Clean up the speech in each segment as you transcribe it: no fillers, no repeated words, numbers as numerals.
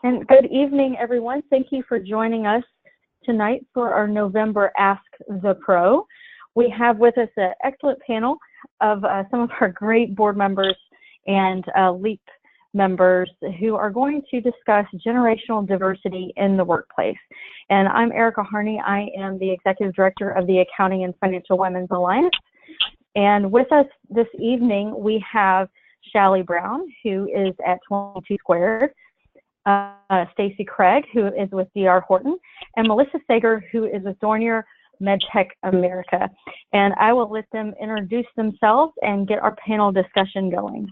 And good evening, everyone. Thank you for joining us tonight for our November Ask the Pro. We have with us an excellent panel of some of our great board members and LEAP members who are going to discuss generational diversity in the workplace. And I'm Erica Harney. I am the Executive Director of the Accounting and Financial Women's Alliance. And with us this evening, we have Shelly Brown, who is at 22 Squared, Stacy Craig, who is with D.R. Horton, and Melissa Sager, who is with Dornier MedTech America. And I will let them introduce themselves and get our panel discussion going.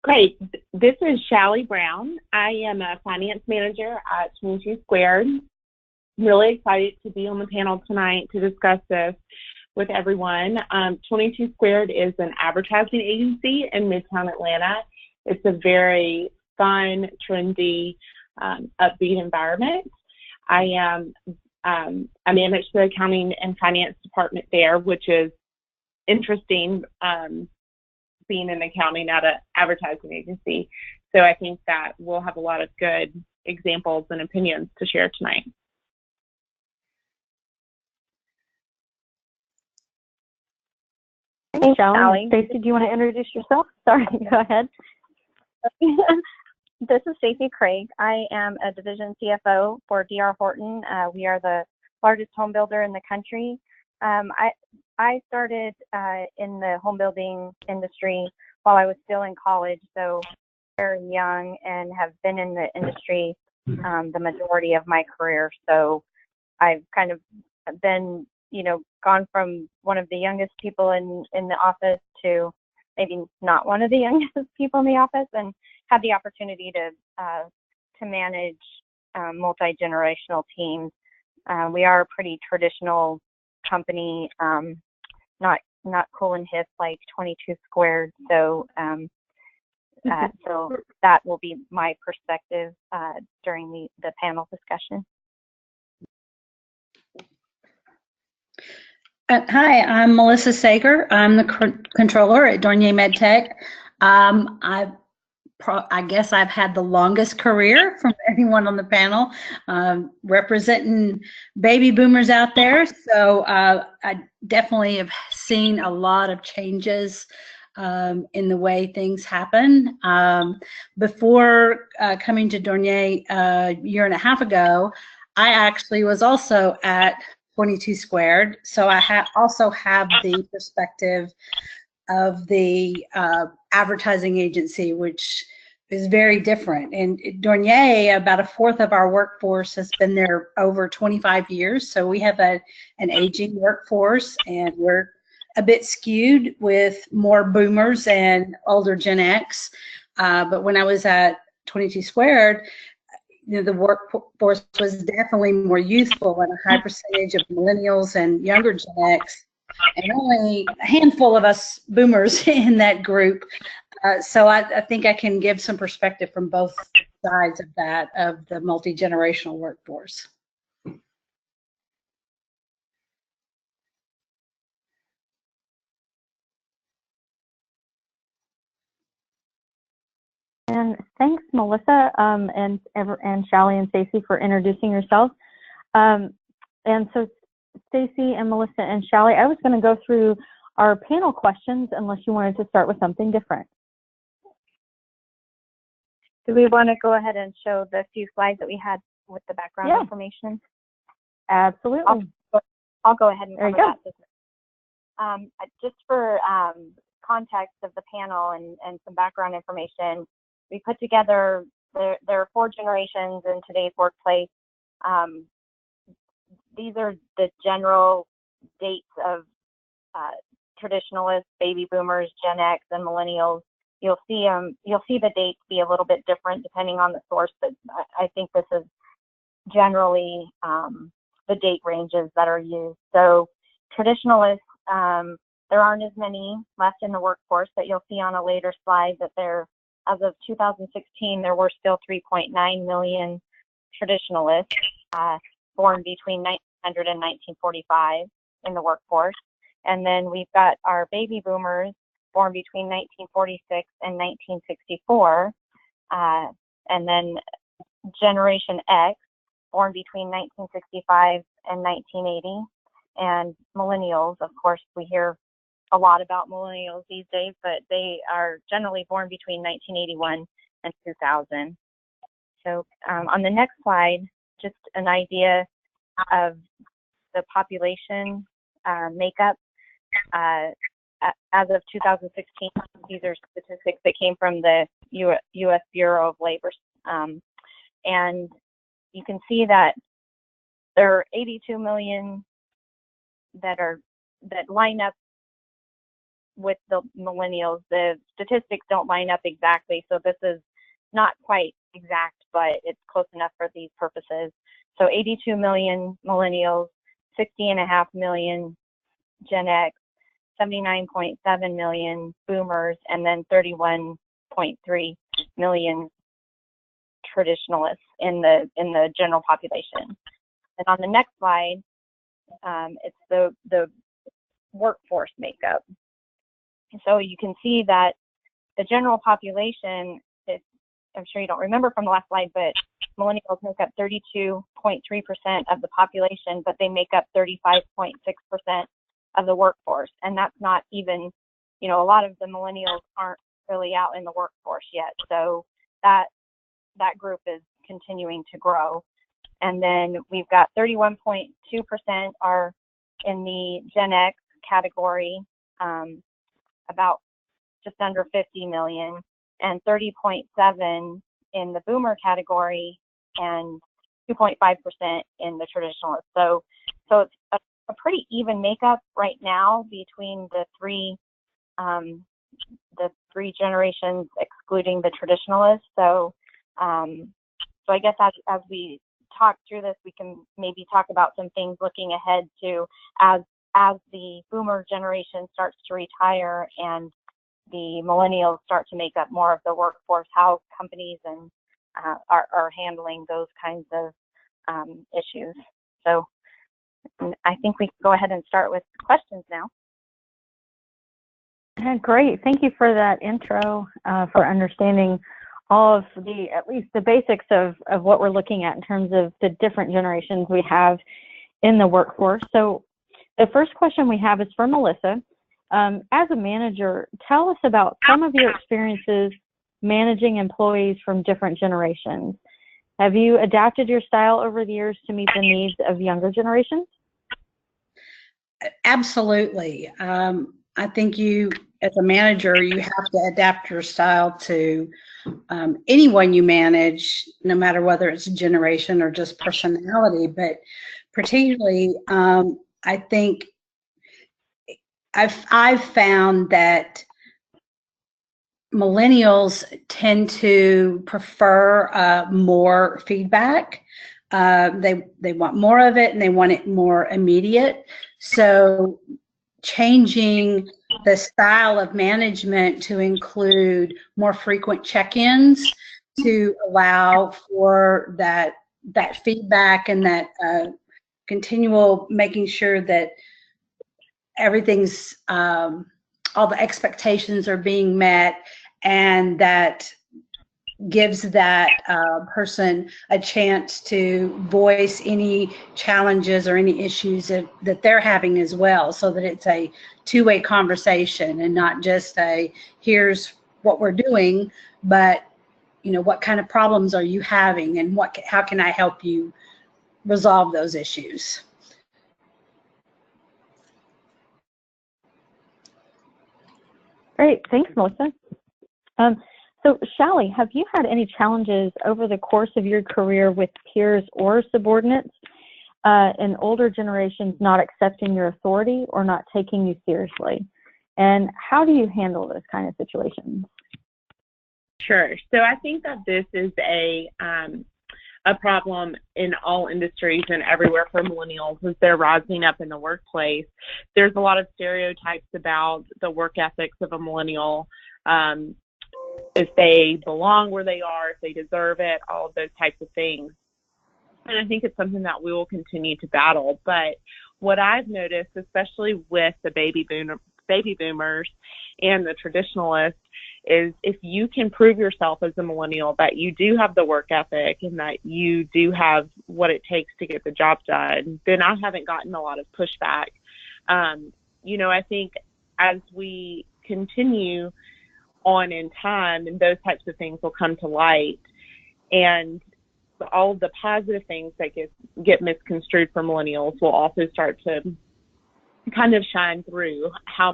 Great. This is Shelly Brown. I am a finance manager at 22 Squared. Really excited to be on the panel tonight to discuss this with everyone. 22 Squared is an advertising agency in Midtown Atlanta. It's a very fun, trendy, upbeat environment. I manage the accounting and finance department there, which is interesting, being in accounting at an advertising agency. So I think that we'll have a lot of good examples and opinions to share tonight. Hey, Shelly. Stacy, do you want to introduce yourself? Sorry, go ahead. This is Stacy Craig. I am a division CFO for D.R. Horton. We are the largest home builder in the country. I started in the home building industry while I was still in college, so very young, and have been in the industry the majority of my career. So I've kind of been, gone from one of the youngest people in the office to maybe not one of the youngest people in the office, and had the opportunity to manage multi-generational teams. We are a pretty traditional company, not cool and hip like 22 Squared. So so that will be my perspective during the panel discussion. Hi, I'm Melissa Sager. I'm the controller at Dornier MedTech. I guess I've had the longest career from anyone on the panel, representing baby boomers out there. So I definitely have seen a lot of changes in the way things happen. Before coming to Dornier a year and a half ago, I actually was also at 22 Squared. So I also have the perspective of the advertising agency, which is very different. And Dornier, about a fourth of our workforce has been there over 25 years. So we have an aging workforce, and we're a bit skewed with more boomers and older Gen X. But when I was at 22 Squared, the workforce was definitely more youthful, and a high percentage of millennials and younger Gen X, and only a handful of us boomers in that group. So I think I can give some perspective from both sides of that, of the multi-generational workforce. And thanks, Melissa, and Shelly and Stacy for introducing yourself. And so Stacy and Melissa and Shelly, I was going to go through our panel questions unless you wanted to start with something different. Do we want to go ahead and show the few slides that we had with the background information? Absolutely. I'll go ahead and cover that. Just for context of the panel and some background information, we put together, there are 4 generations in today's workplace. These are the general dates of traditionalists, baby boomers, Gen X, and millennials. You'll see the dates be a little bit different depending on the source, but I think this is generally the date ranges that are used. So traditionalists, there aren't as many left in the workforce, but you'll see on a later slide that as of 2016, there were still 3.9 million traditionalists born between 1900 and 1945 in the workforce. And then we've got our baby boomers, born between 1946 and 1964, and then Generation X, born between 1965 and 1980, and millennials. Of course, we hear a lot about millennials these days, but they are generally born between 1981 and 2000. So on the next slide, just an idea of the population makeup. As of 2016, these are statistics that came from the U.S. Bureau of Labor. And you can see that there are 82 million that line up with the millennials. The statistics don't line up exactly, so this is not quite exact, but it's close enough for these purposes. So 82 million millennials, 60.5 million Gen X, 79.7 million boomers, and then 31.3 million traditionalists in the general population. And on the next slide, it's the workforce makeup. So you can see that the general population is, I'm sure you don't remember from the last slide, but millennials make up 32.3% of the population, but they make up 35.6% of the workforce. And that's not even, a lot of the millennials aren't really out in the workforce yet. So that group is continuing to grow. And then we've got 31.2% are in the Gen X category, about just under 50 million, and 30.7 in the boomer category, and 2.5% in the traditionalist. So it's a pretty even makeup right now between the three generations, excluding the traditionalists. So I guess as we talk through this, we can maybe talk about some things looking ahead to as the boomer generation starts to retire and the millennials start to make up more of the workforce, how companies and are handling those kinds of issues. So I think we can go ahead and start with questions now. Great. Thank you for that intro, for understanding all of at least the basics of what we're looking at in terms of the different generations we have in the workforce. So the first question we have is for Melissa. As a manager, tell us about some of your experiences managing employees from different generations. Have you adapted your style over the years to meet the needs of younger generations? Absolutely. I think as a manager, you have to adapt your style to anyone you manage, no matter whether it's a generation or just personality. But particularly, I think I've found that millennials tend to prefer more feedback. They want more of it, and they want it more immediate. So changing the style of management to include more frequent check-ins to allow for that feedback and that continual making sure that everything's all the expectations are being met, and that gives that person a chance to voice any challenges or any issues that they're having as well, so that it's a two-way conversation and not just here's what we're doing, but what kind of problems are you having, and how can I help you resolve those issues. Great, thanks, Melissa. So, Shelly, have you had any challenges over the course of your career with peers or subordinates in older generations not accepting your authority or not taking you seriously? And how do you handle those kind of situations? Sure. So I think that this is a problem in all industries and everywhere for millennials as they're rising up in the workplace. There's a lot of stereotypes about the work ethics of a millennial, if they belong where they are, if they deserve it, all of those types of things. And I think it's something that we will continue to battle. But what I've noticed, especially with the baby boomers and the traditionalists, is if you can prove yourself as a millennial that you do have the work ethic and that you do have what it takes to get the job done, then I haven't gotten a lot of pushback. I think as we continue on in time, and those types of things will come to light, and all the positive things that get misconstrued for millennials will also start to kind of shine through. How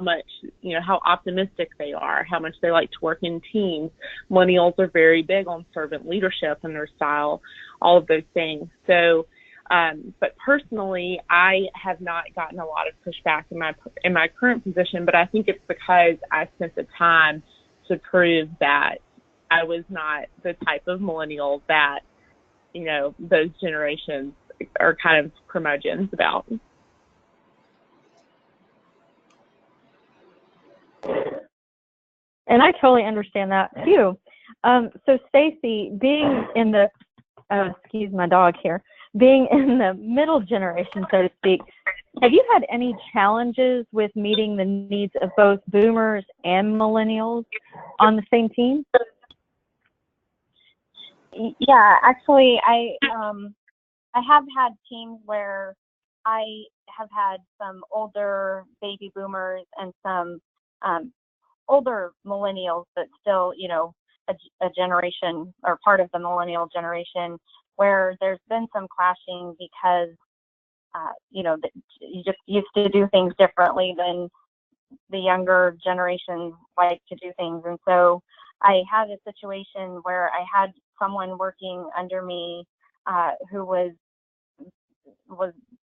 optimistic they are, how much they like to work in teams. Millennials are very big on servant leadership and their style, all of those things. So, but personally, I have not gotten a lot of pushback in my current position, but I think it's because I spent the time to prove that I was not the type of millennial that, those generations are kind of curmudgeons about. And I totally understand that too. So Stacy, being in the, excuse my dog here, being in the middle generation, so to speak, have you had any challenges with meeting the needs of both boomers and millennials on the same team? Yeah, actually, I have had teams where I have had some older baby boomers and some older millennials, but still, a generation or part of the millennial generation, where there's been some clashing because, you just used to do things differently than the younger generation like to do things. And so I had a situation where I had someone working under me who was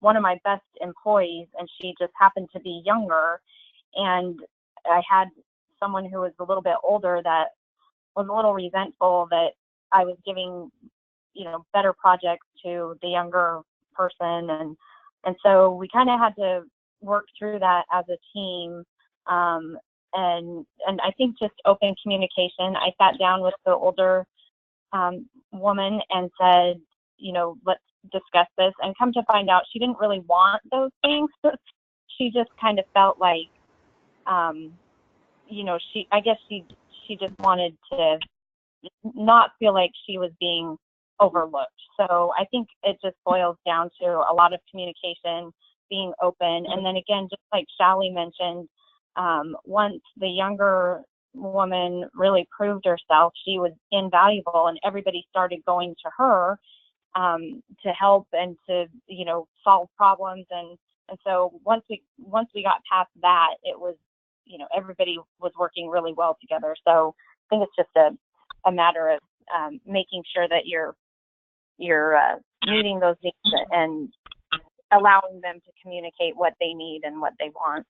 one of my best employees, and she just happened to be younger. And I had someone who was a little bit older that was a little resentful that I was giving, better projects to the younger person. And so we kind of had to work through that as a team. And I think just open communication. I sat down with the older woman and said, let's discuss this, and come to find out she didn't really want those things. She just kind of felt like, she just wanted to not feel like she was being overlooked. So I think it just boils down to a lot of communication, being open. And then again, just like Shally mentioned, once the younger woman really proved herself, she was invaluable, and everybody started going to her to help and to solve problems. And so once we got past that, it was everybody was working really well together. So I think it's just a matter of making sure that you're meeting those needs and allowing them to communicate what they need and what they want.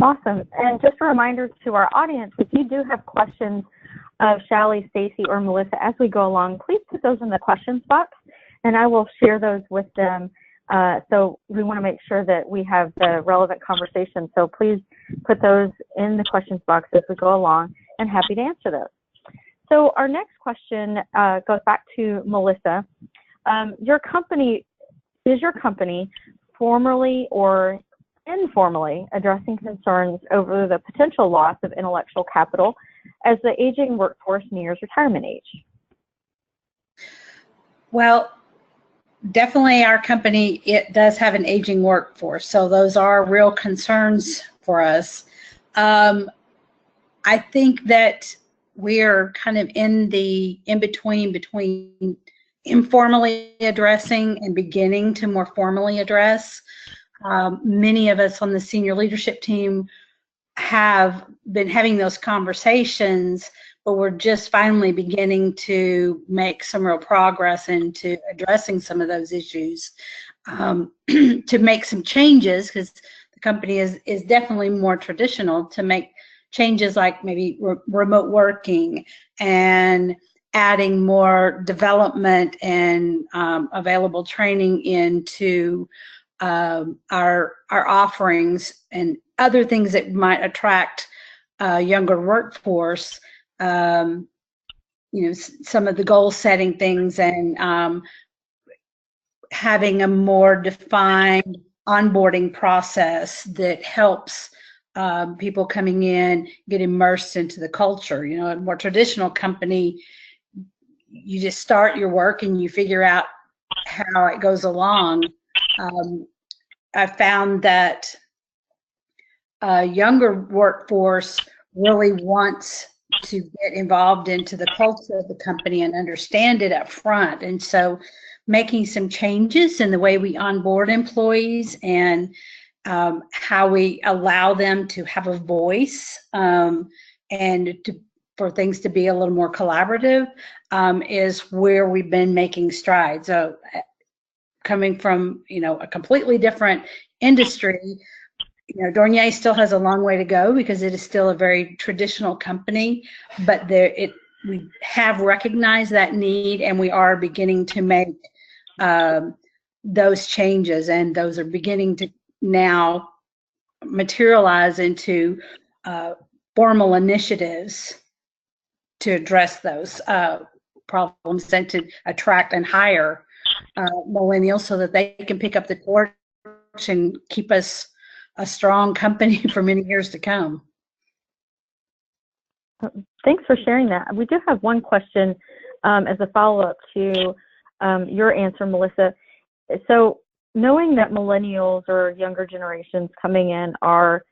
Awesome. And just a reminder to our audience, if you do have questions of Shally, Stacy, or Melissa as we go along, please put those in the questions box, and I will share those with them. So we want to make sure that we have the relevant conversation. So please put those in the questions box as we go along, and happy to answer those. So our next question goes back to Melissa. Is your company formally or informally addressing concerns over the potential loss of intellectual capital as the aging workforce nears retirement age? Well, definitely our company, it does have an aging workforce, so those are real concerns for us. I think that we're kind of in between informally addressing and beginning to more formally address. Many of us on the senior leadership team have been having those conversations, but we're just finally beginning to make some real progress into addressing some of those issues, to make some changes, because the company is definitely more traditional, to make changes like maybe remote working and adding more development and available training into our offerings and other things that might attract a younger workforce. Some of the goal setting things and having a more defined onboarding process that helps people coming in get immersed into the culture. You know, a more traditional company, you just start your work and you figure out how it goes along. I found that a younger workforce really wants to get involved into the culture of the company and understand it up front. And so making some changes in the way we onboard employees and how we allow them to have a voice and for things to be a little more collaborative is where we've been making strides. So coming from, you know, a completely different industry, you know, Dornier still has a long way to go because it is still a very traditional company, but we have recognized that need and we are beginning to make those changes, and those are beginning to now materialize into formal initiatives to address those problems and to attract and hire millennials so that they can pick up the torch and keep us a strong company for many years to come. Thanks for sharing that. We do have one question as a follow-up to your answer, Melissa. So knowing that millennials or younger generations coming in are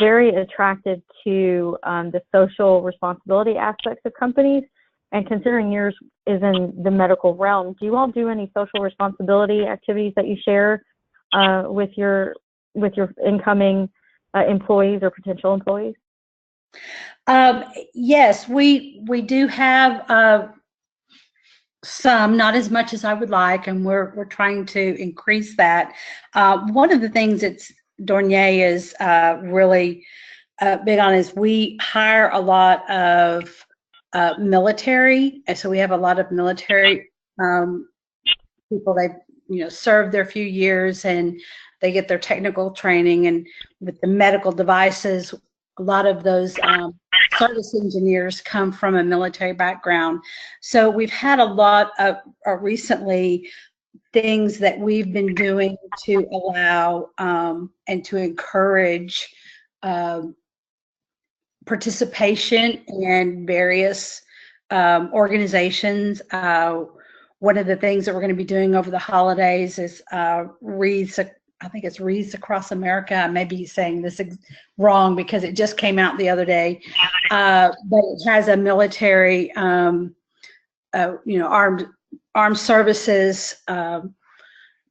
very attracted to the social responsibility aspects of companies, and considering yours is in the medical realm, do you all do any social responsibility activities that you share with your incoming employees or potential employees? Yes, we do have some, not as much as I would like, and we're trying to increase that. One of the things that Dornier is really big on is we hire a lot of military, and so we have a lot of military people. They, you know, serve their few years and they get their technical training, and with the medical devices, a lot of those service engineers come from a military background. So we've had a lot of recently things that we've been doing to allow and to encourage participation in various organizations. One of the things that we're going to be doing over the holidays is wreaths. I think it's Wreaths Across America. I may be saying this wrong because it just came out the other day, but it has a military, you know, armed services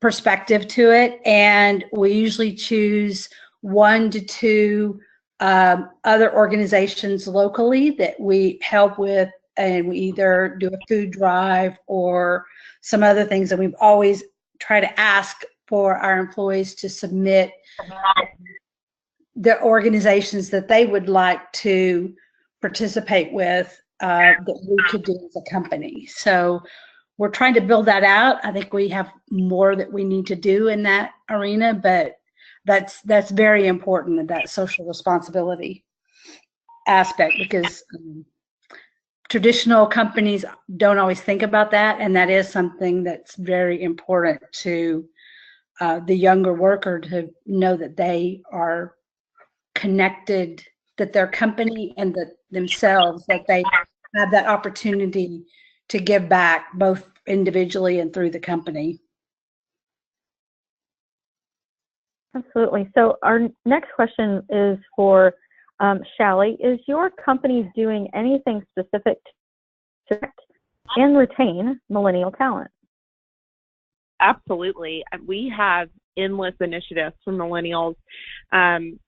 perspective to it, and we usually choose 1 to 2 other organizations locally that we help with, and we either do a food drive or some other things. And we've always tried to ask for our employees to submit the organizations that they would like to participate with that we could do as a company. So we're trying to build that out. I think we have more that we need to do in that arena, but that's very important, that social responsibility aspect, because traditional companies don't always think about that, and that is something that's very important to the younger worker, to know that they are connected, that their company and that themselves, that they have that opportunity to give back both individually and through the company. Absolutely. So our next question is for Shallie. Is your company doing anything specific to attract and retain millennial talent? Absolutely. We have endless initiatives for millennials, and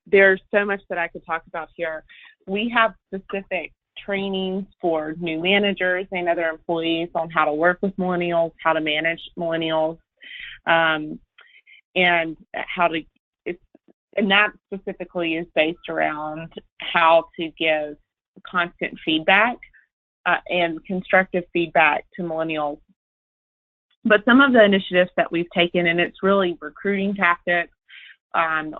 there's so much that I could talk about here. We have specific trainings for new managers and other employees on how to work with millennials, how to manage millennials, and how to, and that specifically is based around how to give constant feedback and constructive feedback to millennials. But some of the initiatives that we've taken, and it's really recruiting tactics,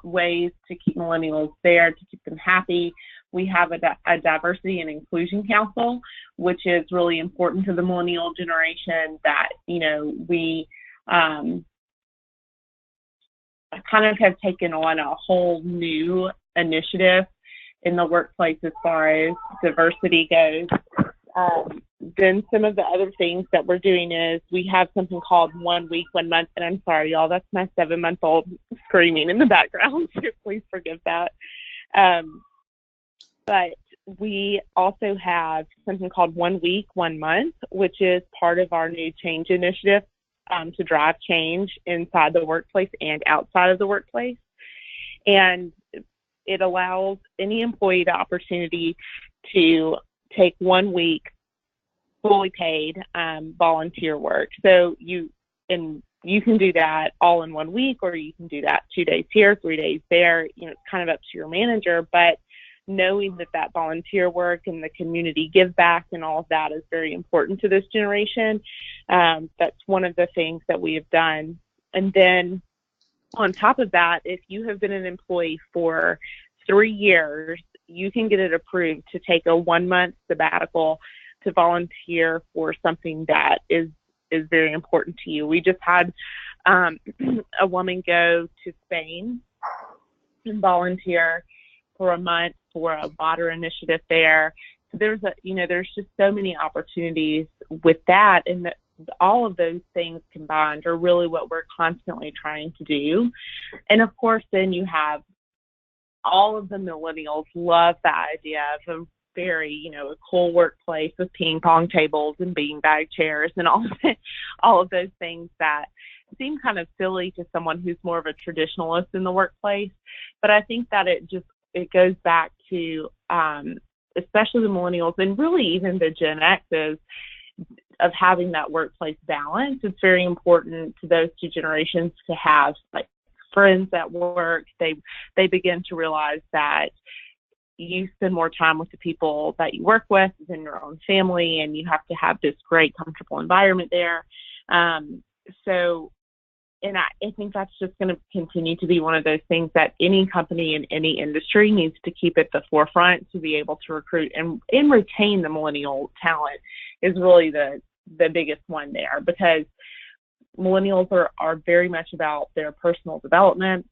ways to keep millennials there, to keep them happy. We have a diversity and inclusion council, which is really important to the millennial generation, that, you know, we kind of have taken on a whole new initiative in the workplace as far as diversity goes. Then some of the other things that we're doing is we have something called 1 week, 1 month, and I'm sorry, y'all, that's my 7-month-old screaming in the background, so please forgive that. But we also have something called 1 week, 1 month, which is part of our new change initiative to drive change inside the workplace and outside of the workplace. And it allows any employee the opportunity to take 1 week fully paid volunteer work. So you can do that all in 1 week, or you can do that 2 days here, 3 days there. You know, it's kind of up to your manager, but knowing that volunteer work and the community give back and all of that is very important to this generation. That's one of the things that we have done. And then on top of that, if you have been an employee for 3 years, you can get it approved to take a 1 month sabbatical to volunteer for something that is very important to you. We just had a woman go to Spain and volunteer for a month for a water initiative there. So there's just so many opportunities with that, and all of those things combined are really what we're constantly trying to do. And of course, then you have all of the millennials love the idea of a very, a cool workplace with ping pong tables and beanbag chairs and all of those things that seem kind of silly to someone who's more of a traditionalist in the workplace. But I think that it goes back to, especially the millennials and really even the Gen X's, of having that workplace balance. It's very important to those two generations to have like friends at work. They begin to realize that you spend more time with the people that you work with than your own family, and you have to have this great, comfortable environment there. And I think that's just going to continue to be one of those things that any company in any industry needs to keep at the forefront to be able to recruit and retain the millennial talent is really the biggest one there, because millennials are very much about their personal development.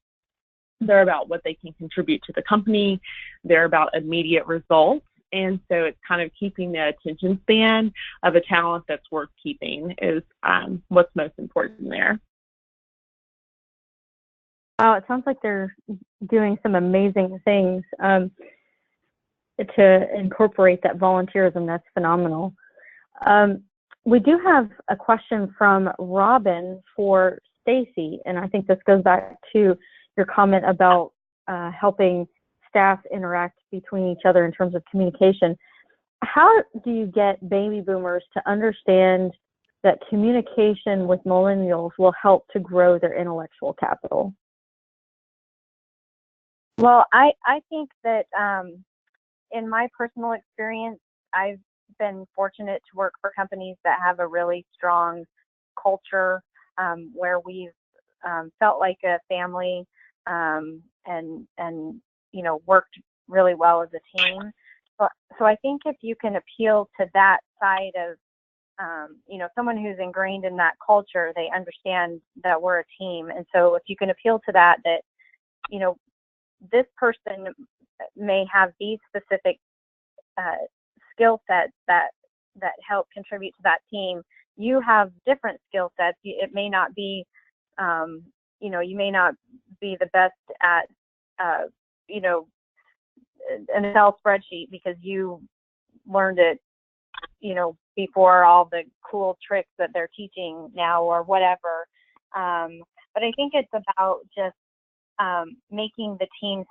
They're about what they can contribute to the company. They're about immediate results. And so it's kind of keeping the attention span of a talent that's worth keeping is what's most important there. Wow, it sounds like they're doing some amazing things to incorporate that volunteerism. That's phenomenal. We do have a question from Robin for Stacy, and I think this goes back to your comment about helping staff interact between each other in terms of communication. How do you get baby boomers to understand that communication with millennials will help to grow their intellectual capital? Well, I think that in my personal experience, I've been fortunate to work for companies that have a really strong culture where we've felt like a family and worked really well as a team. So I think if you can appeal to that side of someone who's ingrained in that culture, they understand that we're a team. And so if you can appeal to that this person may have these specific skill sets that help contribute to that team. You have different skill sets. It may not be, you may not be the best at, an Excel spreadsheet because you learned it, before all the cool tricks that they're teaching now or whatever. But I think it's about just making the team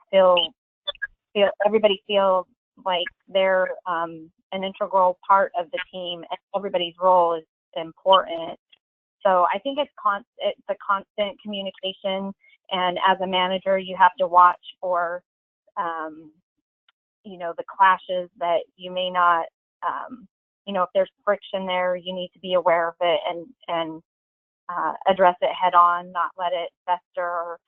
everybody feel like they're an integral part of the team and everybody's role is important. So I think it's a constant communication, and as a manager, you have to watch for, the clashes that you may not, if there's friction there, you need to be aware of it and address it head on, not let it fester or,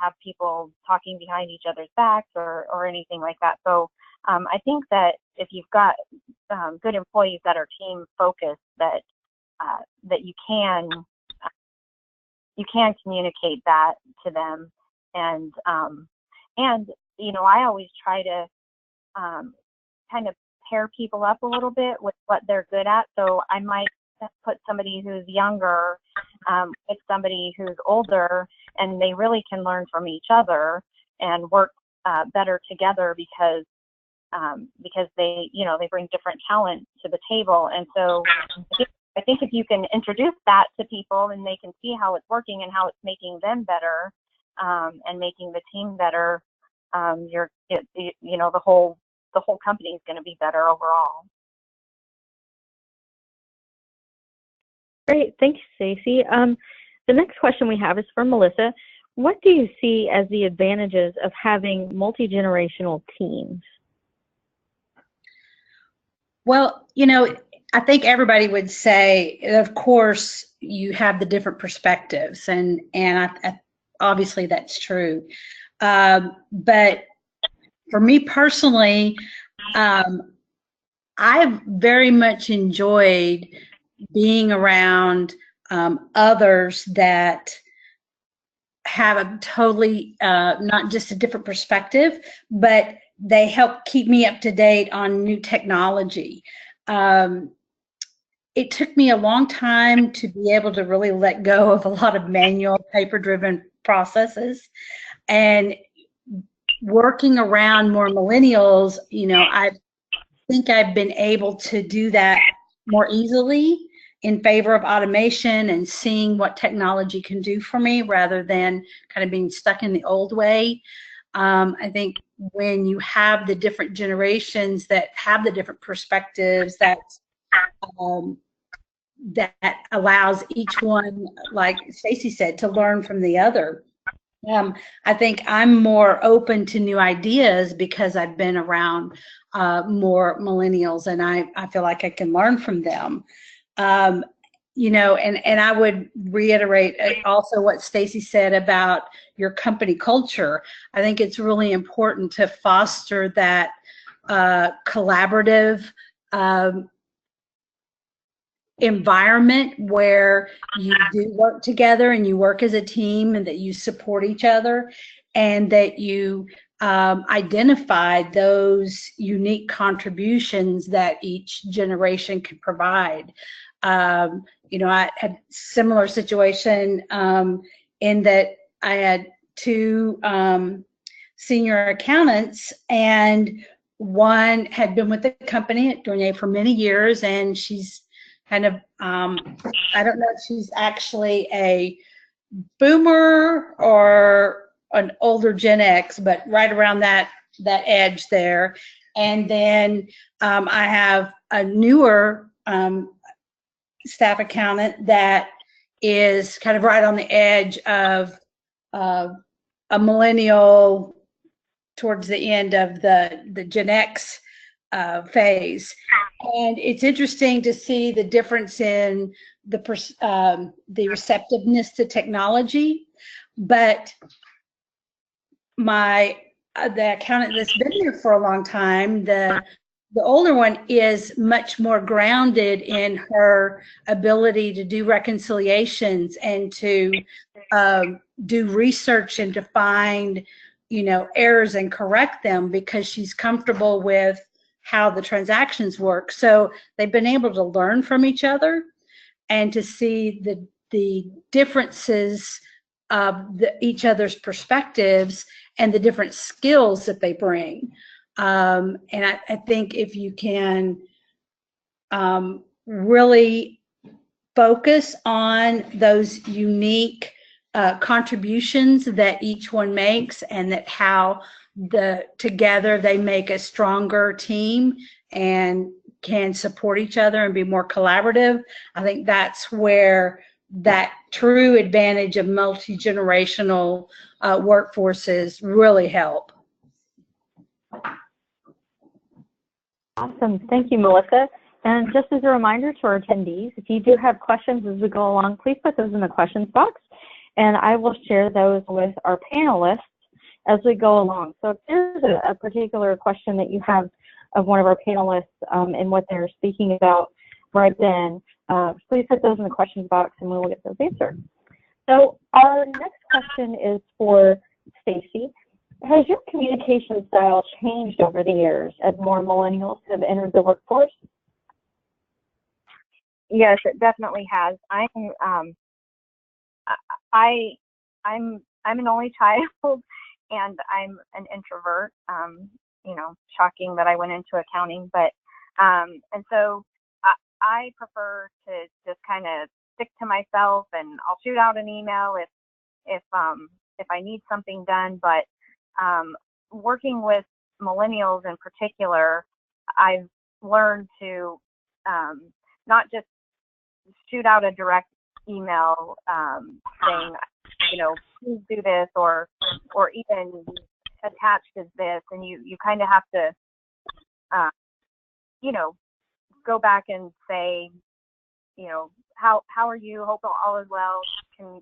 have people talking behind each other's backs or anything like that. So I think that if you've got good employees that are team focused, that you can you can communicate that to them. And you know, I always try to kind of pair people up a little bit with what they're good at. So I might put somebody who's younger with somebody who's older, and they really can learn from each other and work better together because they, you know, they bring different talents to the table. And so I think if you can introduce that to people and they can see how it's working and how it's making them better and making the team better, you know, the whole company is going to be better overall. Great, thanks, Stacy. The next question we have is for Melissa. What do you see as the advantages of having multi-generational teams? Well, you know, I think everybody would say, of course, you have the different perspectives, and obviously that's true. But for me personally, I've very much enjoyed being around others that have a totally, not just a different perspective, but they help keep me up to date on new technology. It took me a long time to be able to really let go of a lot of manual, paper-driven processes. And working around more millennials, you know, I think I've been able to do that more easily in favor of automation and seeing what technology can do for me rather than kind of being stuck in the old way. I think when you have the different generations that have the different perspectives, that allows each one, like Stacy said, to learn from the other. I think I'm more open to new ideas because I've been around more millennials, and I feel like I can learn from them. You know, and I would reiterate also what Stacy said about your company culture. I think it's really important to foster that collaborative environment where you do work together and you work as a team and that you support each other and that you identify those unique contributions that each generation can provide. You know, I had a similar situation in that I had two senior accountants, and one had been with the company at Dornier for many years, and she's kind of, I don't know if she's actually a boomer or an older Gen X, but right around that edge there. And then I have a newer staff accountant that is kind of right on the edge of a millennial towards the end of the Gen X phase. And it's interesting to see the difference in the receptiveness to technology. But the accountant that's been there for a long time, the older one is much more grounded in her ability to do reconciliations and to do research and to find, you know, errors and correct them because she's comfortable with how the transactions work. So they've been able to learn from each other and to see the differences of each other's perspectives and the different skills that they bring. And I think if you can really focus on those unique contributions that each one makes, and that how together they make a stronger team and can support each other and be more collaborative, I think that's where that true advantage of multi-generational workforces really help. Awesome. Thank you, Melissa. And just as a reminder to our attendees, if you do have questions as we go along, please put those in the questions box, and I will share those with our panelists as we go along. So if there's a particular question that you have of one of our panelists and what they're speaking about right then, please put those in the questions box and we will get those answered. So our next question is for Stacy. Has your communication style changed over the years as more millennials have entered the workforce? Yes, it definitely has. I I'm an only child, and I'm an introvert. Shocking that I went into accounting, but and so I prefer to just kind of stick to myself, and I'll shoot out an email if I need something done. But working with millennials in particular, I've learned to not just shoot out a direct email saying, please do this, or even attached is this, and you kind of have to, uh, you know, go back and say, how are you? Hope all is well. Can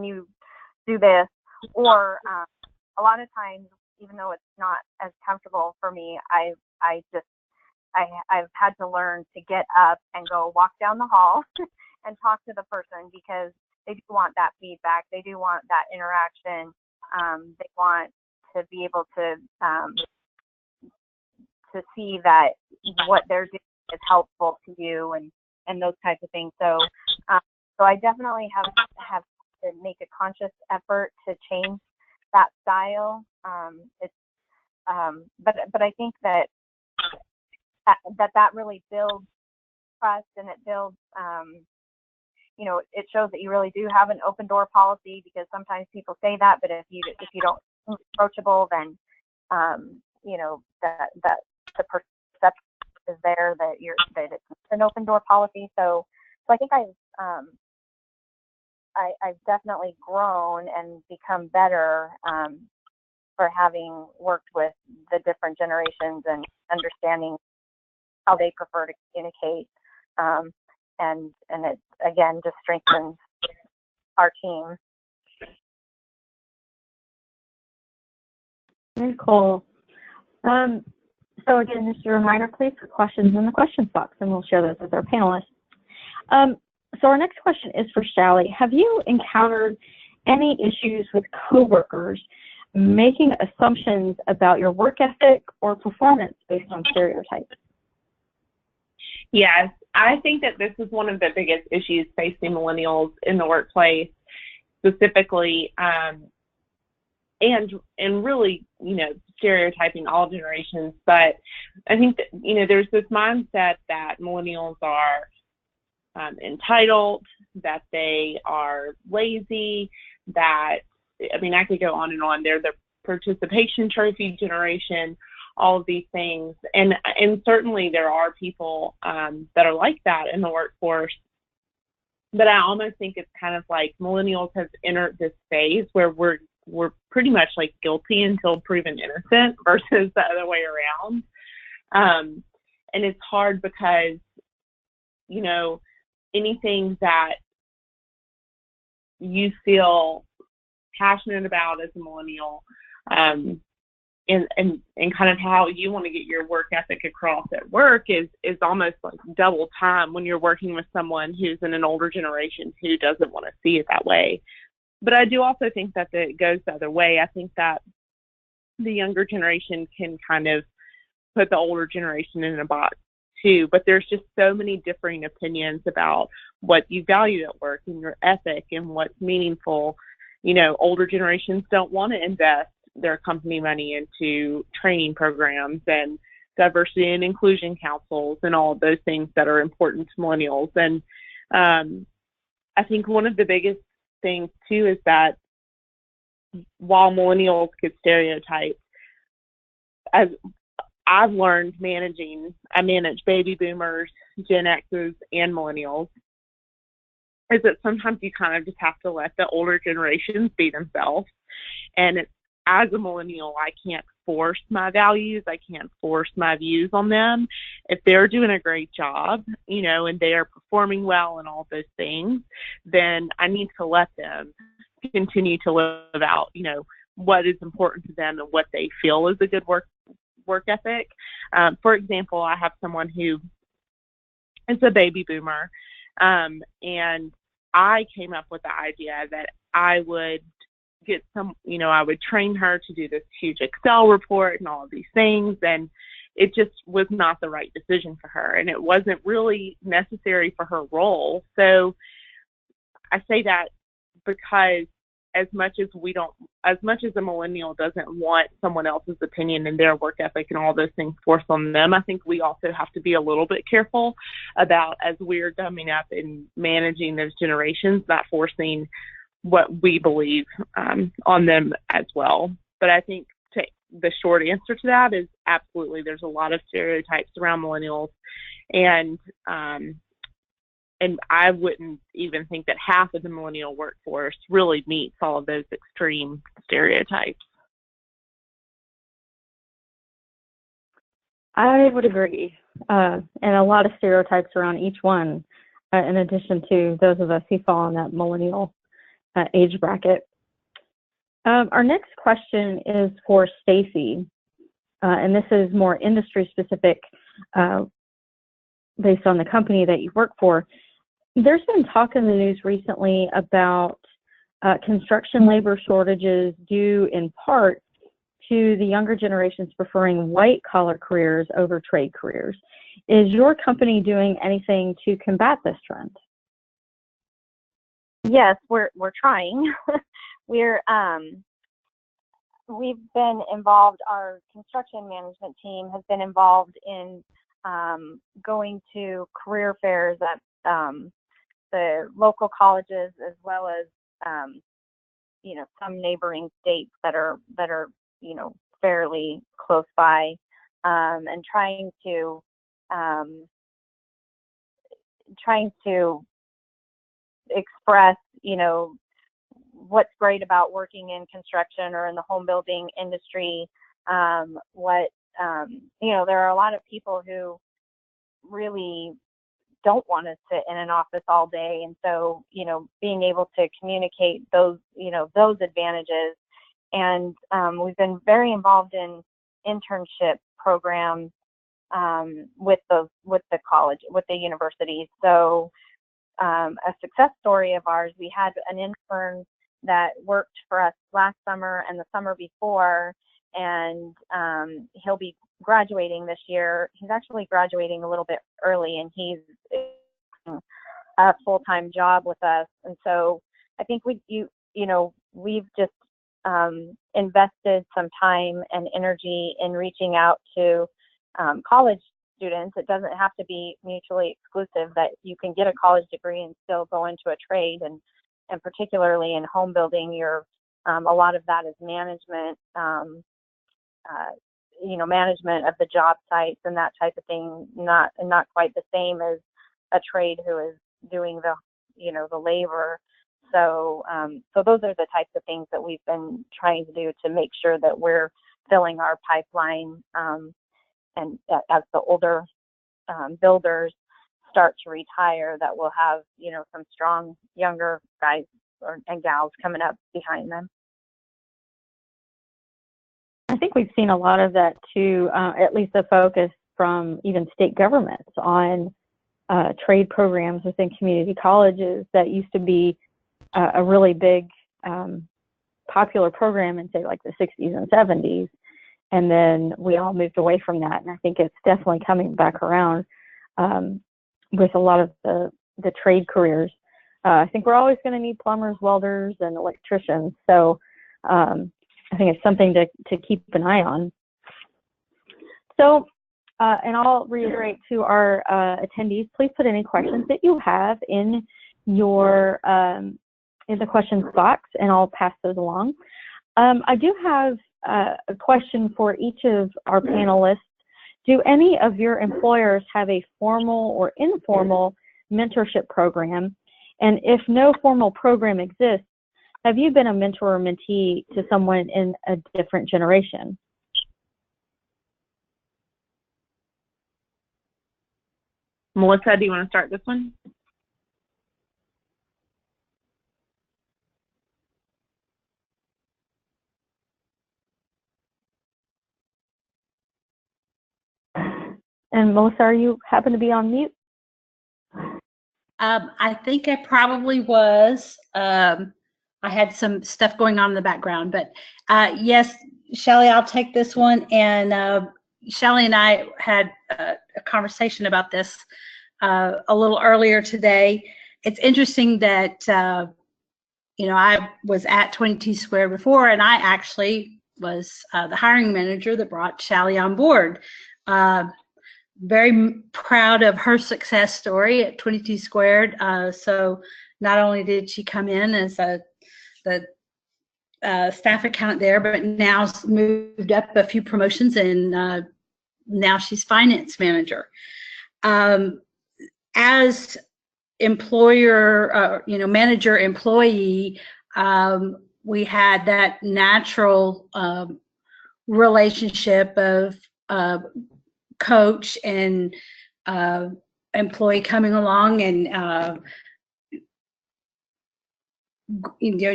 you do this? Or a lot of times, even though it's not as comfortable for me, I've had to learn to get up and go walk down the hall and talk to the person, because they do want that feedback. They do want that interaction. They want to be able to see that what they're doing is helpful to you, and those types of things. So I definitely have to make a conscious effort to change that style. But I think that really builds trust, and it builds, it shows that you really do have an open door policy, because sometimes people say that, but if you don't seem approachable, then that the perception is there that it's an open door policy. So I think I've definitely grown and become better for having worked with the different generations and understanding how they prefer to communicate. And it, again, just strengthens our team. Very cool. So again, just a reminder, please, for questions in the questions box, and we'll share those with our panelists. So our next question is for Sally. Have you encountered any issues with coworkers making assumptions about your work ethic or performance based on stereotypes? Yes, I think that this is one of the biggest issues facing millennials in the workplace, specifically, and really, stereotyping all generations. But I think that, there's this mindset that millennials are entitled, that they are lazy, that, I could go on and on. They're the participation trophy generation, all of these things. And certainly there are people that are like that in the workforce. But I almost think it's kind of like millennials have entered this phase where we're pretty much like guilty until proven innocent versus the other way around. And it's hard because, anything that you feel passionate about as a millennial, and kind of how you want to get your work ethic across at work is almost like double time when you're working with someone who's in an older generation who doesn't want to see it that way. But I do also think that it goes the other way. I think that the younger generation can kind of put the older generation in a box too, but there's just so many differing opinions about what you value at work and your ethic and what's meaningful. Older generations don't want to invest their company money into training programs and diversity and inclusion councils and all of those things that are important to millennials. And I think one of the biggest things too is that while millennials get stereotyped, as I've learned I manage baby boomers, Gen X's, and millennials, is that sometimes you kind of just have to let the older generations be themselves. And as a millennial, I can't force my values. I can't force my views on them. If they're doing a great job, and they are performing well and all those things, then I need to let them continue to live out, what is important to them and what they feel is a good work ethic. For example, I have someone who is a baby boomer, and I came up with the idea that I would get some, I would train her to do this huge Excel report and all of these things. And it just was not the right decision for her. And it wasn't really necessary for her role. So I say that because as much as a millennial doesn't want someone else's opinion and their work ethic and all those things forced on them, I think we also have to be a little bit careful about, as we're coming up and managing those generations, not forcing what we believe on them as well. But I think the short answer to that is absolutely. There's a lot of stereotypes around millennials, and I wouldn't even think that half of the millennial workforce really meets all of those extreme stereotypes. I would agree. And a lot of stereotypes around each one, in addition to those of us who fall in that millennial age bracket. Our next question is for Stacy, and this is more industry specific based on the company that you work for. There's been talk in the news recently about construction labor shortages due in part to the younger generations preferring white-collar careers over trade careers. Is your company doing anything to combat this trend? Yes, we're trying. We've been involved. Our construction management team has been involved in going to career fairs at the local colleges, as well as some neighboring states that are fairly close by, and trying to express what's great about working in construction or in the home building industry. There are a lot of people who really don't want to sit in an office all day, and so being able to communicate those advantages. And we've been very involved in internship programs with the universities. So a success story of ours, we had an intern that worked for us last summer and the summer before, and he'll be graduating this year. He's actually graduating a little bit early, and he's a full-time job with us. And so I think we've just invested some time and energy in reaching out to college students. It doesn't have to be mutually exclusive, that you can get a college degree and still go into a trade, and particularly in home building, a lot of that is management, management of the job sites and that type of thing, not quite the same as a trade who is doing the labor. So those are the types of things that we've been trying to do to make sure that we're filling our pipeline, and as the older builders start to retire, that we'll have some strong younger guys and gals coming up behind them. I think we've seen a lot of that too, at least the focus from even state governments on trade programs within community colleges that used to be a really big popular program in, say, like the 60s and 70s. And then we all moved away from that. And I think it's definitely coming back around with a lot of the trade careers. I think we're always going to need plumbers, welders, and electricians. So I think it's something to keep an eye on. So, and I'll reiterate to our attendees, please put any questions that you have in your in the questions box, and I'll pass those along. I do have a question for each of our panelists. Do any of your employers have a formal or informal mentorship program? And if no formal program exists, have you been a mentor or mentee to someone in a different generation? Melissa, do you want to start this one? And Melissa, are you happen to be on mute? I think I probably was. I had some stuff going on in the background, but yes, Shelley, I'll take this one. And Shelley and I had a conversation about this a little earlier today. It's interesting that, I was at 22 Square before, and I actually was the hiring manager that brought Shelley on board. Very proud of her success story at 22 Squared. So not only did she come in as the staff accountant there, but now moved up a few promotions, and now she's finance manager. As employer, manager employee, we had that natural relationship of coach and employee coming along, and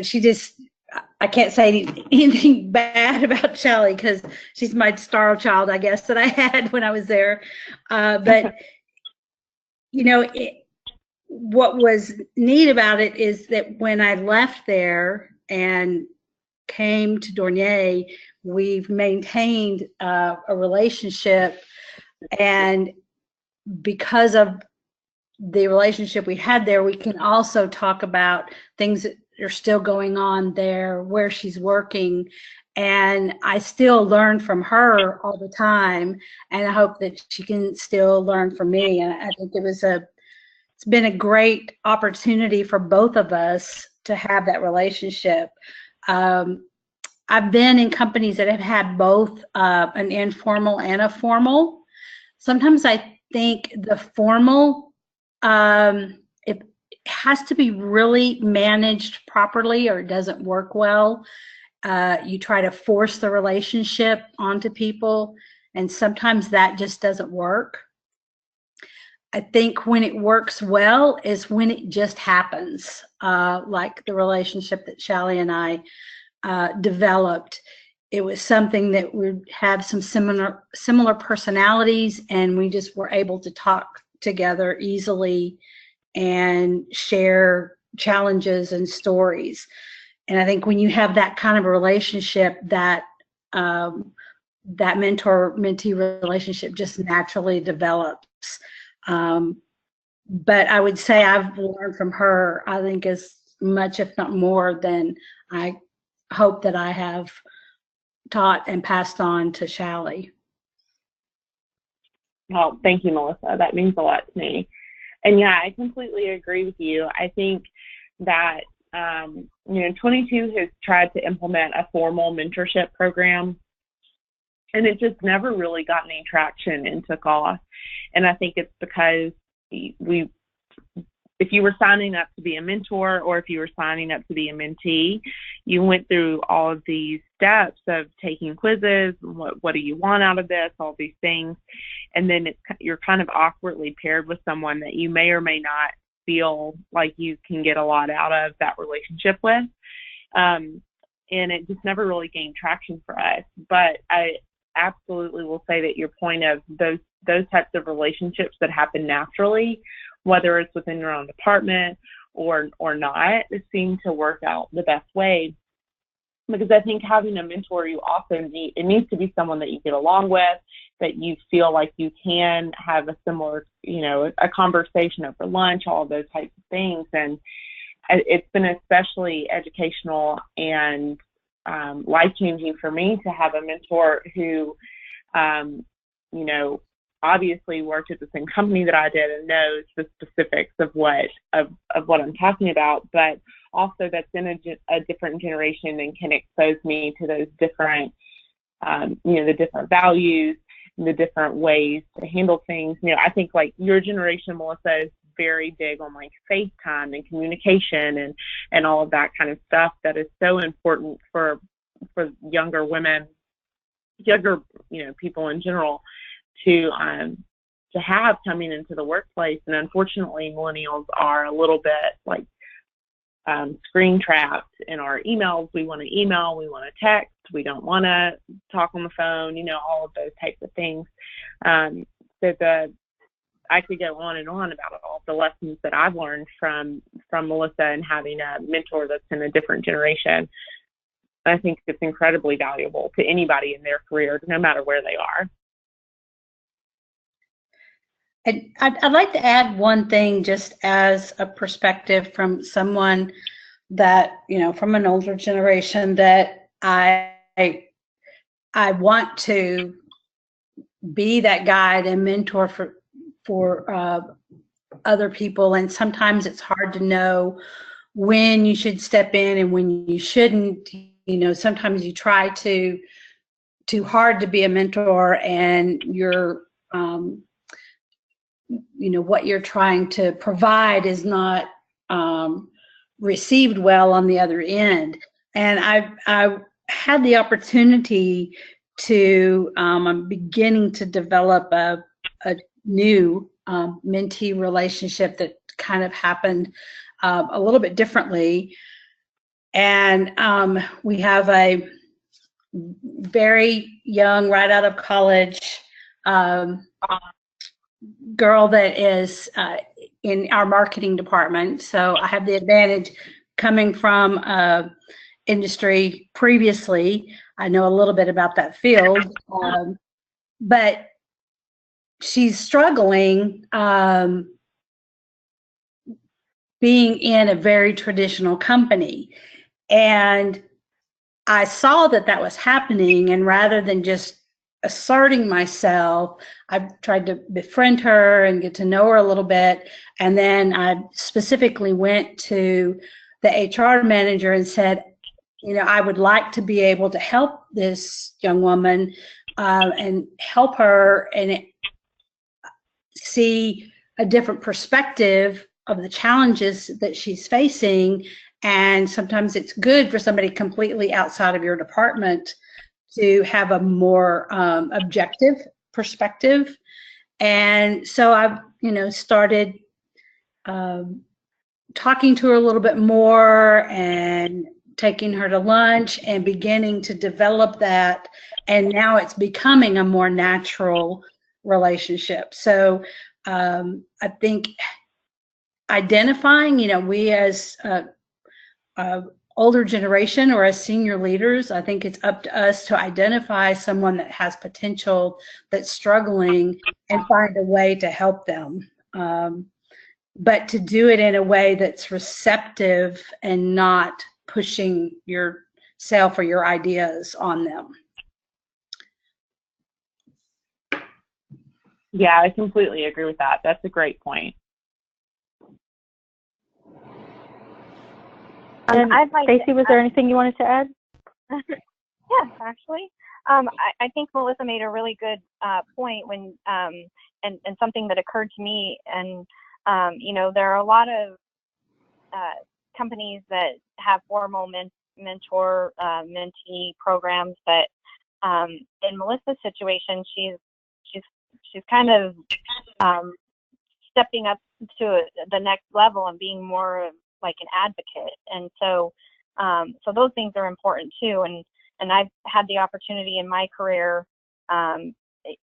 she just, I can't say anything bad about Shelley because she's my star child, I guess, that I had when I was there. But what was neat about it is that when I left there and came to Dornier, we've maintained a relationship. And because of the relationship we had there, we can also talk about things that are still going on there, where she's working. And I still learn from her all the time. And I hope that she can still learn from me. And I think it's been a great opportunity for both of us to have that relationship. I've been in companies that have had both an informal and a formal. Sometimes I think the formal, it has to be really managed properly or it doesn't work well. You try to force the relationship onto people, and sometimes that just doesn't work. I think when it works well is when it just happens, like the relationship that Shelley and I developed. It was something that would have some similar personalities, and we just were able to talk together easily and share challenges and stories. And I think when you have that kind of a relationship, that that mentor-mentee relationship just naturally develops. But I would say I've learned from her, I think, as much, if not more, than I hope that I have taught and passed on to Shelley. Well, thank you, Melissa. That means a lot to me. And yeah, I completely agree with you. I think that 22 has tried to implement a formal mentorship program, and it just never really got any traction and took off. And I think it's because if you were signing up to be a mentor or if you were signing up to be a mentee, you went through all of these steps of taking quizzes, what do you want out of this, all these things. And then you're kind of awkwardly paired with someone that you may or may not feel like you can get a lot out of that relationship with. And it just never really gained traction for us. But I absolutely will say that your point of those types of relationships that happen naturally, whether it's within your own department or not, it seemed to work out the best way. Because I think having a mentor, you also it needs to be someone that you get along with, that you feel like you can have a similar, a conversation over lunch, all of those types of things. And it's been especially educational and life-changing for me to have a mentor who, obviously worked at the same company that I did and knows the specifics of what I'm talking about, but also that's in a different generation and can expose me to those different, the different values, the different ways to handle things. I think like your generation, Melissa, is very big on like FaceTime and communication and all of that kind of stuff that is so important for younger women, younger, people in general to have coming into the workplace. And unfortunately, millennials are a little bit like screen trapped in our emails. We want to email, we want to text, we don't want to talk on the phone, all of those types of things. So I could go on and on about all the lessons that I've learned from Melissa and having a mentor that's in a different generation. I think it's incredibly valuable to anybody in their career, no matter where they are. And I'd like to add one thing just as a perspective from someone that, from an older generation, that I want to be that guide and mentor for other people. And sometimes it's hard to know when you should step in and when you shouldn't. Sometimes you try too hard to be a mentor, and you're what you're trying to provide is not received well on the other end. And I had the opportunity to, I'm beginning to develop a new mentee relationship that kind of happened a little bit differently. And we have a very young, right out of college girl that is in our marketing department. So I have the advantage coming from industry previously. I know a little bit about that field, but she's struggling being in a very traditional company. And I saw that was happening, and rather than just asserting myself, I tried to befriend her and get to know her a little bit. And then I specifically went to the HR manager and said, I would like to be able to help this young woman and help her and see a different perspective of the challenges that she's facing. And sometimes it's good for somebody completely outside of your department to have a more objective perspective. And so I've, started talking to her a little bit more and taking her to lunch and beginning to develop that. And now it's becoming a more natural relationship. So I think identifying, we as older generation or as senior leaders, I think it's up to us to identify someone that has potential, that's struggling, and find a way to help them. But to do it in a way that's receptive and not pushing yourself or your ideas on them. Yeah, I completely agree with that. That's a great point. Stacey, was there anything you wanted to add? Yes, actually. I think Melissa made a really good point when, and something that occurred to me. And, there are a lot of companies that have formal mentor, mentee programs, but in Melissa's situation, she's kind of stepping up to the next level and being more of like an advocate. And so those things are important too. And I've had the opportunity in my career,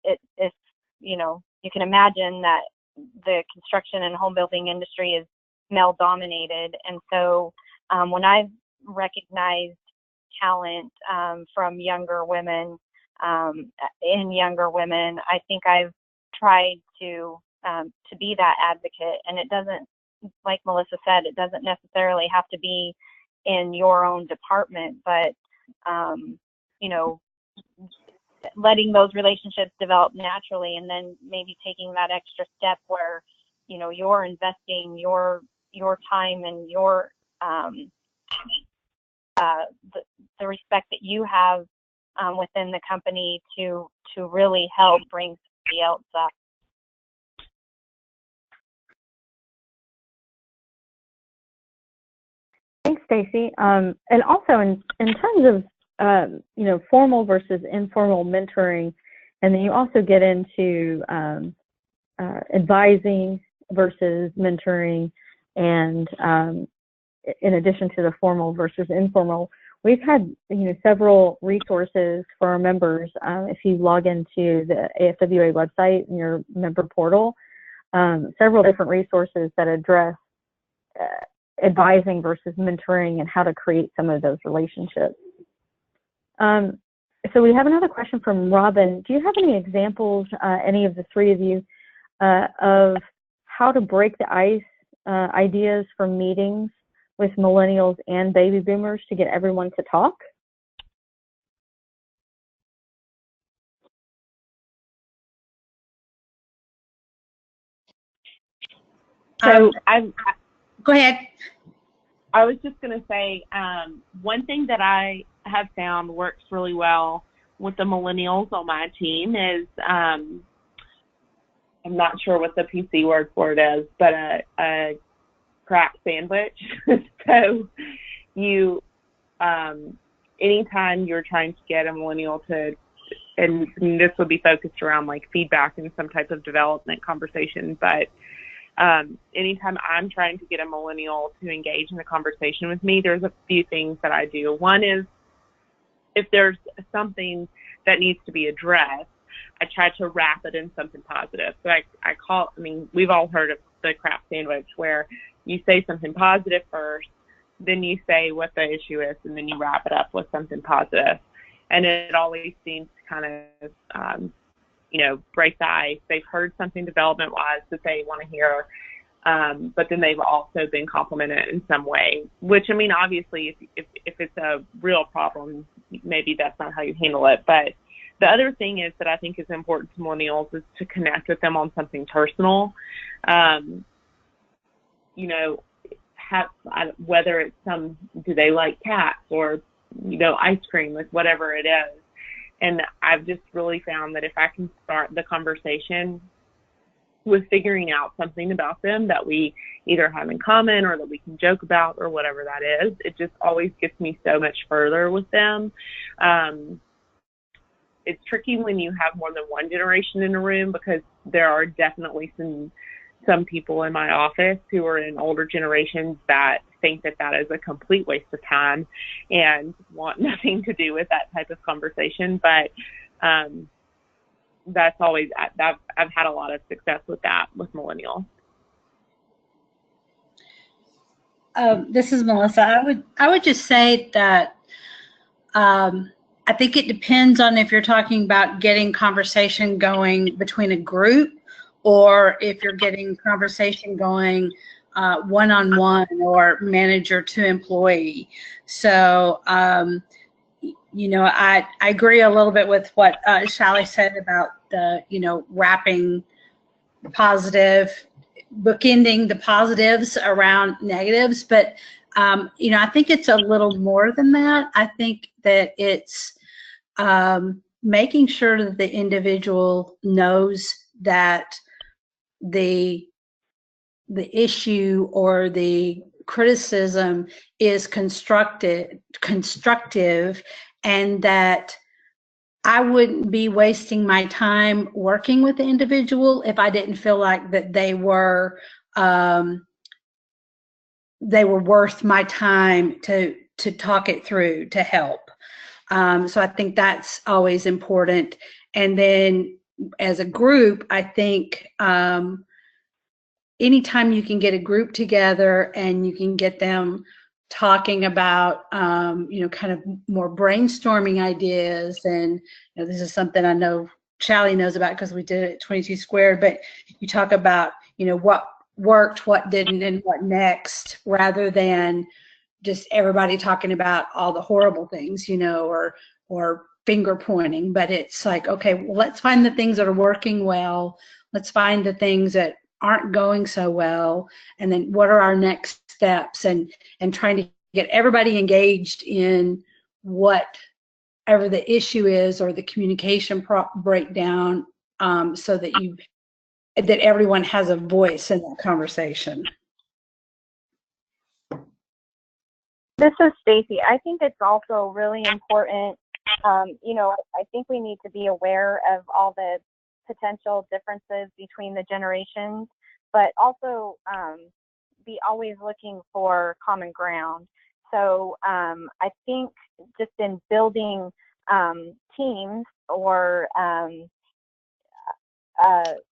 it's, you can imagine that the construction and home building industry is male dominated. And so when I've recognized talent from younger women, I think I've tried to be that advocate. And it doesn't, like Melissa said, it doesn't necessarily have to be in your own department, but letting those relationships develop naturally, and then maybe taking that extra step where you're investing your time and your the respect that you have within the company to really help bring somebody else up. Thanks, Stacey. And also in terms of formal versus informal mentoring, and then you also get into advising versus mentoring, and in addition to the formal versus informal, we've had several resources for our members. If you log into the AFWA website in your member portal, several different resources that address advising versus mentoring and how to create some of those relationships. So we have another question from Robin. Do you have any examples, any of the three of you, of how to break the ice, ideas from meetings with millennials and baby boomers to get everyone to talk? So go ahead. I was just going to say, one thing that I have found works really well with the millennials on my team is, I'm not sure what the PC word for it is, but a crack sandwich. So you, anytime you're trying to get a millennial to, and this would be focused around like feedback and some type of development conversation, but anytime I'm trying to get a millennial to engage in the conversation with me, there's a few things that I do. One is if there's something that needs to be addressed, I try to wrap it in something positive. So I mean, we've all heard of the crap sandwich where you say something positive first, then you say what the issue is, and then you wrap it up with something positive. And it always seems to kind of, break the ice. They've heard something development-wise that they want to hear, but then they've also been complimented in some way, which, I mean, obviously, if it's a real problem, maybe that's not how you handle it. But the other thing is that I think is important to millennials is to connect with them on something personal. Whether it's do they like cats or, ice cream, like whatever it is. And I've just really found that if I can start the conversation with figuring out something about them that we either have in common or that we can joke about or whatever that is, it just always gets me so much further with them. It's tricky when you have more than one generation in a room, because there are definitely some people in my office who are in older generations that think that is a complete waste of time and want nothing to do with that type of conversation. But that's always, I've had a lot of success with that with millennials. This is Melissa. I would just say that I think it depends on if you're talking about getting conversation going between a group, or if you're getting conversation going one-on-one or manager to employee. So, I agree a little bit with what Shallie said about the, wrapping positive, bookending the positives around negatives. But, I think it's a little more than that. I think that it's making sure that the individual knows that the issue or the criticism is constructive, and that I wouldn't be wasting my time working with the individual if I didn't feel like that they were worth my time to talk it through, to help. So I think that's always important. And then as a group, I think anytime you can get a group together and you can get them talking about, kind of more brainstorming ideas. And this is something I know Shallie knows about because we did it at 22 Squared, but you talk about, what worked, what didn't, and what next, rather than just everybody talking about all the horrible things, or finger pointing. But it's like, okay, well, let's find the things that are working well. Let's find the things that aren't going so well, and then what are our next steps, and trying to get everybody engaged in whatever the issue is or the communication breakdown, so that everyone has a voice in that conversation. This is Stacy. I think it's also really important. I think we need to be aware of all the potential differences between the generations, but also be always looking for common ground. So I think just in building teams, or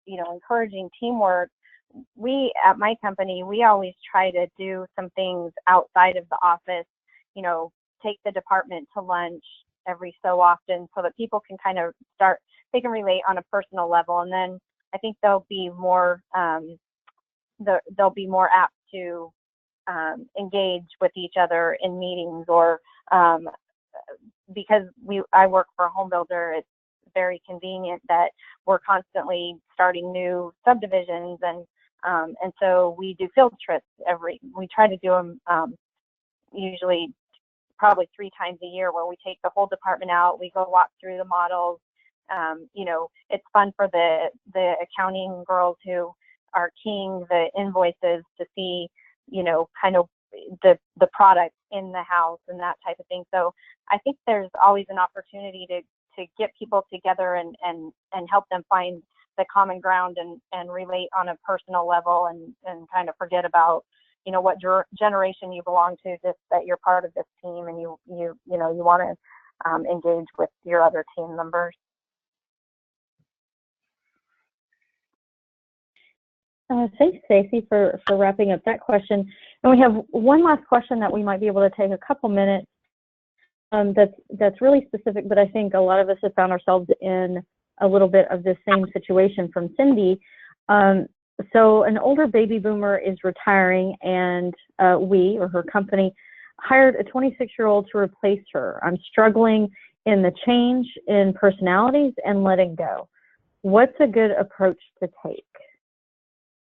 encouraging teamwork, we at my company, we always try to do some things outside of the office, you know, take the department to lunch every so often so that people can kind of they can relate on a personal level. And then I think they'll be more apt to engage with each other in meetings, or because I work for a home builder, it's very convenient that we're constantly starting new subdivisions, and so we do field trips we try to do them usually probably 3 times a year, where we take the whole department out, we go walk through the models. You know, it's fun for the accounting girls who are keying the invoices to see, you know, kind of the product in the house and that type of thing. So I think there's always an opportunity to get people together and help them find the common ground and relate on a personal level, and kind of forget about, you know, what generation you belong to, just that you're part of this team, and you know, you want to engage with your other team members. Thanks, Stacy, for wrapping up that question. And we have one last question that we might be able to take a couple minutes. That's really specific, but I think a lot of us have found ourselves in a little bit of the same situation from Cindy. So an older baby boomer is retiring, and we, or her company, hired a 26-year-old to replace her. I'm struggling in the change in personalities and letting go. What's a good approach to take?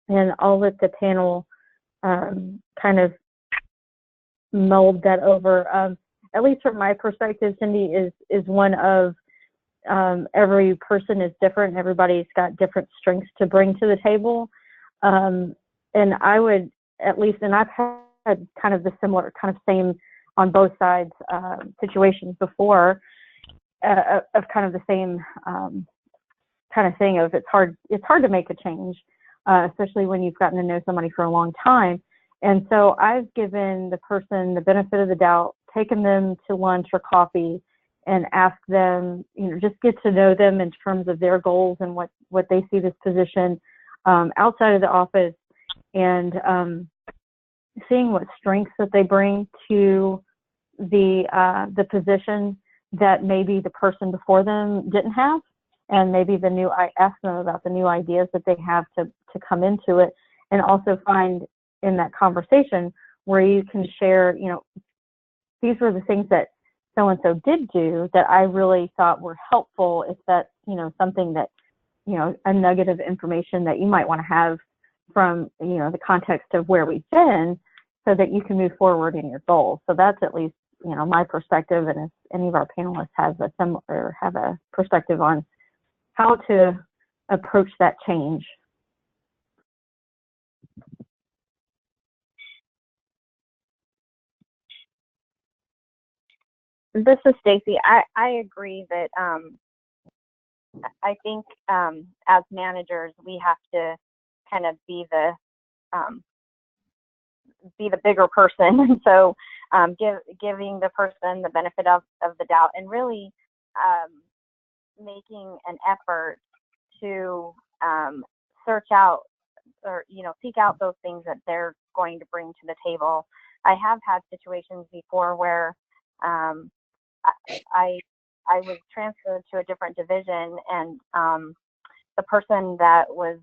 And I'll let the panel kind of mold that over. At least from my perspective, Cindy, is one of every person is different. Everybody's got different strengths to bring to the table. And I would, at least, and I've had kind of the similar, kind of same on both sides situations before, of kind of the same kind of thing of it's hard to make a change, especially when you've gotten to know somebody for a long time. And so I've given the person the benefit of the doubt, taken them to lunch or coffee, and asked them, you know, just get to know them in terms of their goals and what they see this position outside of the office, and seeing what strengths that they bring to the position that maybe the person before them didn't have, and maybe I ask them about the new ideas that they have to come into it, and also find in that conversation where you can share, you know, these were the things that so-and-so did do that I really thought were helpful. If that's, you know, something that, you know, a nugget of information that you might want to have from, you know, the context of where we've been, so that you can move forward in your goals. So that's at least, you know, my perspective. And if any of our panelists have a perspective on how to approach that change. This is Stacy. I agree that I think as managers we have to kind of be the bigger person, and so giving the person the benefit of the doubt, and really making an effort to search out, or, you know, seek out those things that they're going to bring to the table. I have had situations before where I was transferred to a different division, and the person that was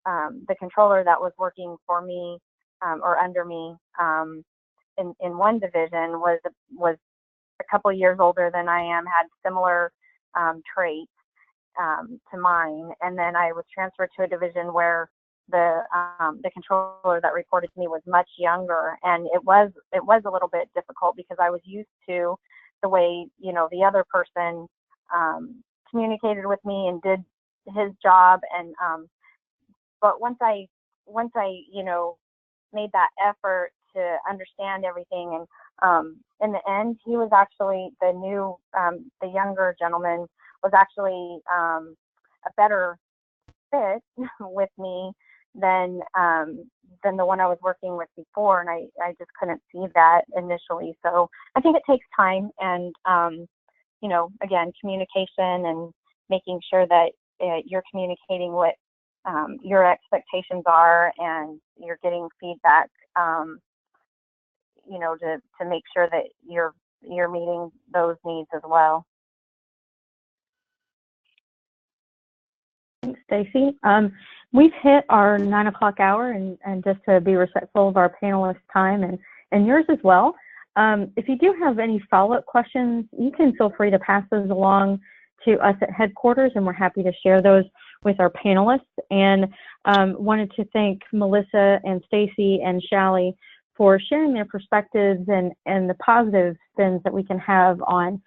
the controller that was working for me or under me in one division was a couple years older than I am, had similar traits to mine, and then I was transferred to a division where the controller that reported to me was much younger, and it was a little bit difficult because I was used to the way, you know, the other person communicated with me and did his job, and but once I you know, made that effort to understand everything, and in the end he was actually the younger gentleman was actually a better fit with me than the one I was working with before, and I just couldn't see that initially. So I think it takes time, and you know, again, communication and making sure that you're communicating what your expectations are, and you're getting feedback, you know, to make sure that you're meeting those needs as well. Thanks, Stacy. We've hit our 9 o'clock hour, and just to be respectful of our panelists' time and yours as well, if you do have any follow-up questions, you can feel free to pass those along to us at headquarters, and we're happy to share those with our panelists. And wanted to thank Melissa and Stacy and Shallie for sharing their perspectives and the positive spins that we can have on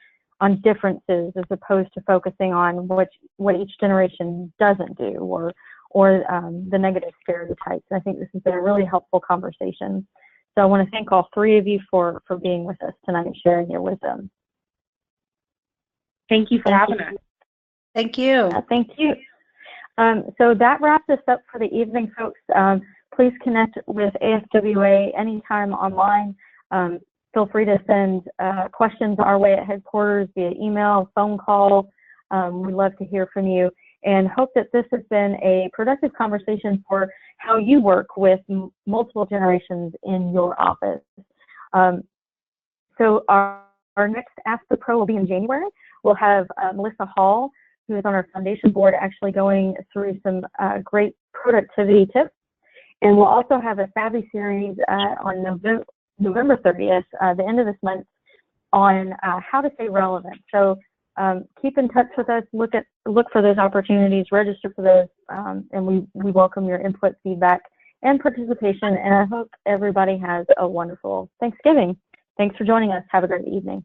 differences, as opposed to focusing on what each generation doesn't do, or the negative stereotypes. I think this has been a really helpful conversation. So I want to thank all three of you for being with us tonight and sharing your wisdom. Thank you for having us. Thank you. Thank you. So that wraps us up for the evening, folks. Please connect with AFWA anytime online. Feel free to send questions our way at headquarters via email, phone call. We'd love to hear from you, and hope that this has been a productive conversation for how you work with multiple generations in your office. So our next Ask the Pro will be in January. We'll have Melissa Hall, who is on our foundation board, actually going through some great productivity tips. And we'll also have a Savvy series on November 30th, the end of this month, on how to stay relevant. So keep in touch with us, look for those opportunities, register for those, and we welcome your input, feedback, and participation. And I hope everybody has a wonderful Thanksgiving. Thanks for joining us. Have a great evening.